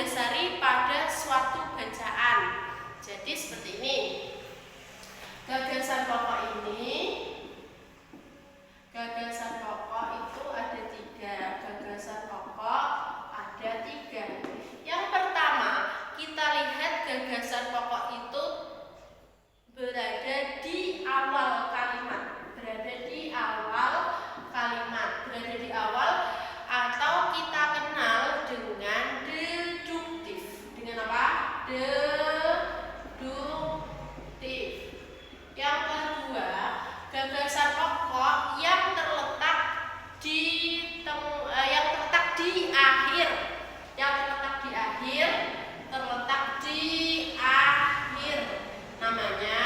didasari pada suatu bacaan. Jadi seperti ini. Gagasan pokok itu ada 3. Gagasan pokok ada 3. Yang pertama, kita lihat gagasan pokok itu berada di awal kalimat. Berada di awal atau kita kenal dengan deduktif. Dengan apa? Deduktif. Yang kedua, gagasan pokok yang terletak di akhir. Namanya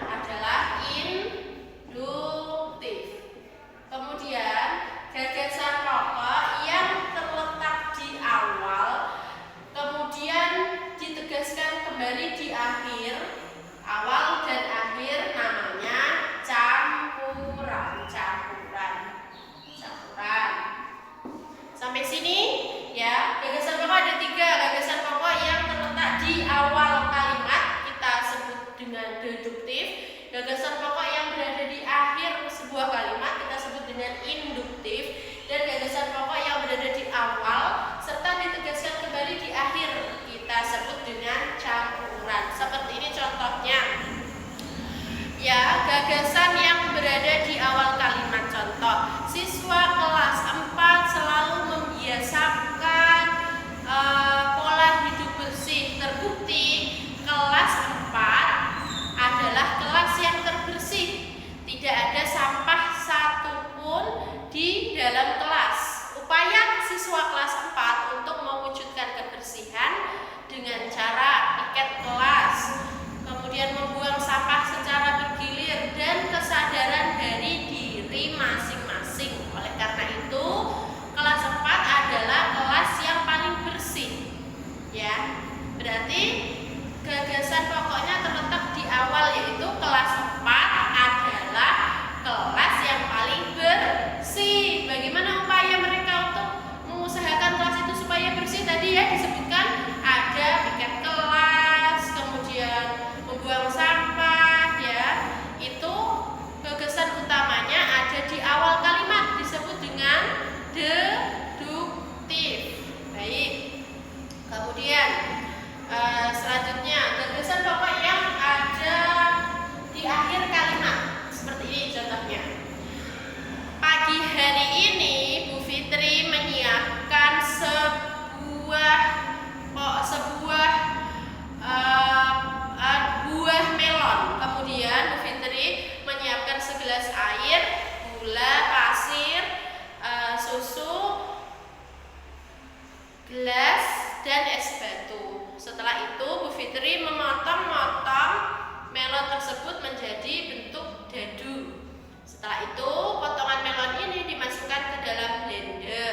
adalah induktif. Kemudian gagasan pokok yang terletak di awal kemudian ditegaskan kembali di akhir, awal dan akhir, namanya campuran. Sampai sini ya. Gagasan pokok ada 3. Gagasan pokok yang terletak di awal kalimat kita sebut dengan deduktif. Gagasan pokok yang berada di akhir sebuah kalimat kita sebut dengan induktif. Dan gagasan pokok yang berada di awal serta ditegaskan kembali di akhir kita sebut dengan campuran. Seperti ini contohnya. Ya, gagasan yang berada di awal kalimat. Contoh, siswa kelas 4 selalu membiasakan pola hidup bersih. Terbukti kelas 4 adalah kelas yang terbersih. Tidak ada sampah satupun di dalam kelas. Upaya siswa kelas 4 untuk mewujudkan kebersihan dengan cara piket kelas, kemudian membuang sampah secara bergilir dan kesadaran dari diri masing-masing. Oleh karena itu, kelas 4 adalah kelas yang paling bersih. Ya, berarti gagasan pokoknya terletak di awal, yaitu kelas 4 adalah kelas yang paling bersih. Bagaimana upaya mereka untuk mengusahakan kelas itu supaya bersih? Tadi ya disebutkan ada piket kelas, kemudian membuang sampah, ya. Itu gagasan utamanya ada di awal kalimat, disebut dengan deduktif. Baik. Kemudian selanjutnya gagasan pokok yang ada di akhir kalimat. Seperti ini contohnya. Pagi hari ini Bu Fitri menyiapkan buah melon. Kemudian Bu Fitri menyiapkan segelas air, gula, pasir, susu, gelas, dan es batu. Setelah itu Bu Fitri memotong-motong melon tersebut menjadi bentuk dadu. Setelah itu potongan melon ini dimasukkan ke dalam blender,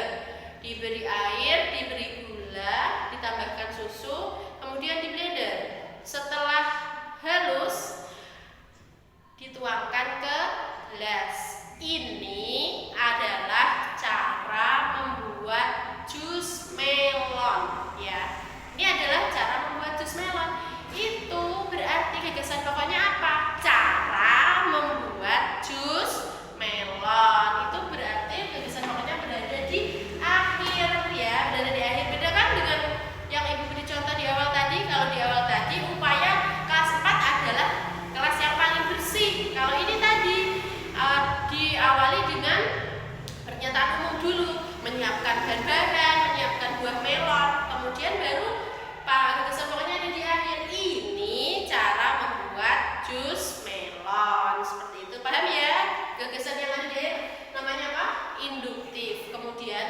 diberi air, diberi gula, ditambahkan susu, kemudian di blender. Setelah halus dituangkan ke gelas. Ini adalah cara membuat jus melon, ya. Ini adalah cara membuat jus melon. Itu berarti gagasan pokoknya apa? Cara membuat jus melon. Itu berarti gagasan pokoknya berada di akhir, ya. Berada di akhir. Beda kan dengan yang Ibu beri contoh di awal tadi. Kalau di awal tadi upaya kelas 4 adalah kelas yang paling bersih. Kalau ini tadi diawali dengan pernyataan umum dulu, menyiapkan bahan-bahan, menyiapkan buah melon, kemudian baru gagasan pokoknya ada di akhir. Ini cara membuat jus melon. Seperti itu, paham ya? Gagasan yang ada di akhir namanya apa? Induktif. Kemudian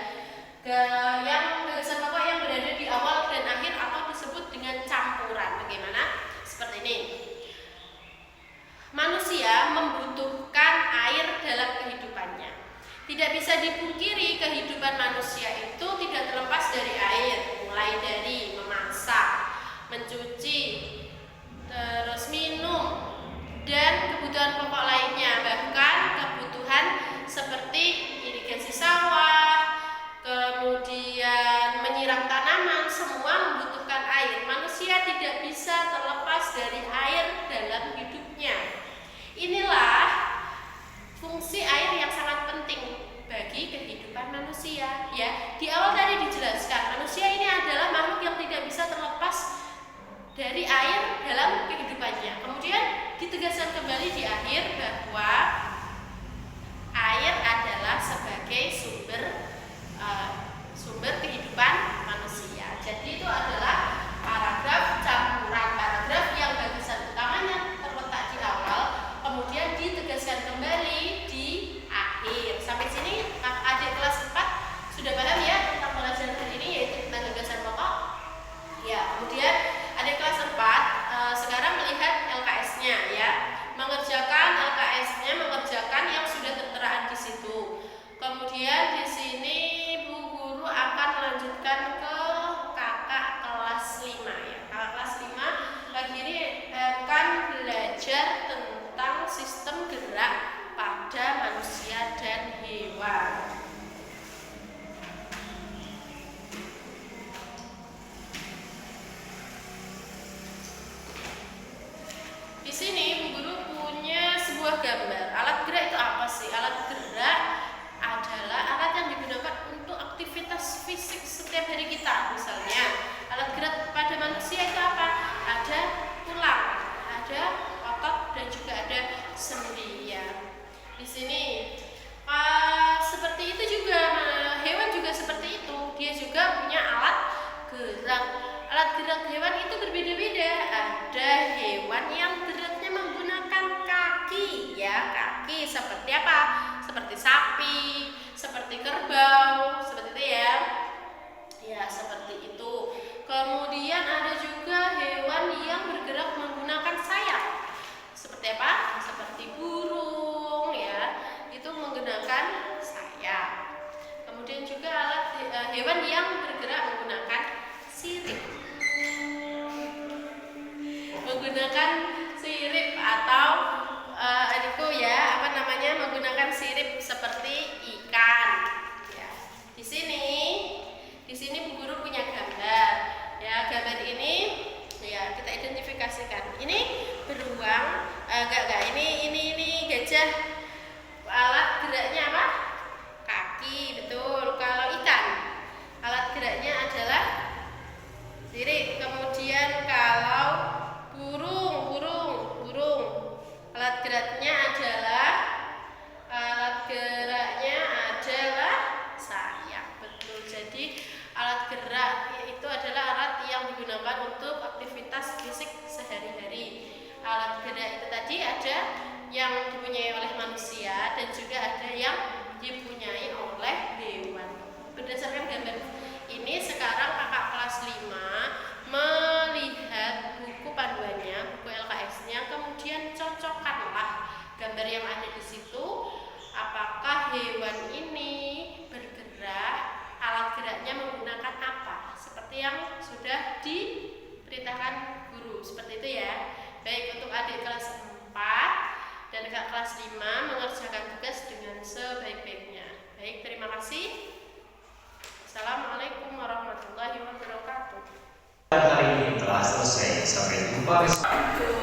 yang gagasan pokok yang berada di awal dan akhir atau disebut dengan campuran. Bagaimana? Seperti ini. Manusia membutuhkan air dalam kehidupannya. Tidak bisa dipungkiri kehidupan manusia itu tidak terlepas dari air, mulai dari memasak, mencuci, terus minum, dan kebutuhan pokok lainnya. Bahkan kebutuhan seperti irigasi sawah, kemudian di awal tadi dijelaskan, manusia ini adalah makhluk yang tidak bisa terlepas dari air dalam kehidupannya. Kemudian ditegaskan kembali di akhir bahwa air adalah sebagai sumber kehidupan manusia. Jadi itu adalah paragraf campuran paragraf yang gagasan utamanya terletak di awal, kemudian ditegaskan kembali di akhir. Sampai sini adik kelas 4 sudah paham ya tentang pelajaran hari ini, yaitu tentang gagasan pokok. Ya, kemudian adik kelas 4 sekarang melihat LKS-nya ya. Mengerjakan LKS-nya, mengerjakan yang sudah tertera di situ. Kemudian di sini Bu Guru akan melanjutkan ke kakak kelas 5 ya. Kakak kelas 5 lagi ini akan belajar tentang sistem gerak pada manusia dan hewan. Di sini Bu Guru punya sebuah gambar. Alat gerak itu apa sih? Alat gerak adalah alat yang digunakan untuk aktivitas fisik setiap hari kita. Misalnya, alat gerak pada manusia itu apa? Ada tulang, ada otot, dan juga ada sendi ya. Di sini seperti itu juga, hewan juga seperti itu. Dia juga punya alat gerak. Alat gerak hewan itu berbeda-beda. Ada hewan yang geraknya menggunakan kaki ya, kaki seperti apa? Seperti sapi, seperti kerbau, seperti itu ya. Ya, seperti itu. Kemudian ada juga hewan yang bergerak menggunakan sayap. Seperti apa? Seperti burung ya. Itu menggunakan sayap. Kemudian juga alat hewan yang bergerak menggunakan sirip. Menggunakan sirip atau menggunakan sirip seperti ikan. Ya. Di sini Bu Guru punya gambar. Ya, gambar ini ya kita identifikasikan. Ini beruang, ini gajah. Alat geraknya apa? Kaki, betul. Kalau ikan, alat geraknya adalah sirip. Kemudian kalau burung, alat geraknya adalah sayap. Betul. Jadi alat gerak itu adalah alat yang digunakan untuk aktivitas fisik sehari-hari. Alat gerak itu tadi ada yang dipunyai oleh manusia dan juga ada yang dipunyai oleh hewan. Berdasarkan gambar ini sekarang kakak kelas 5 melihat buku panduannya, buku LKS-nya, kemudian cocokkanlah gambar yang ada di situ. Apakah hewan ini bergerak, alat geraknya menggunakan apa? Seperti yang sudah diberitakan guru, seperti itu ya. Baik, untuk adik kelas 4 dan kakak kelas 5 mengerjakan tugas dengan sebaik-baiknya. Baik, terima kasih. Assalamualaikum warahmatullahi wabarakatuh. Hari ini telah selesai. Sampai jumpa besok.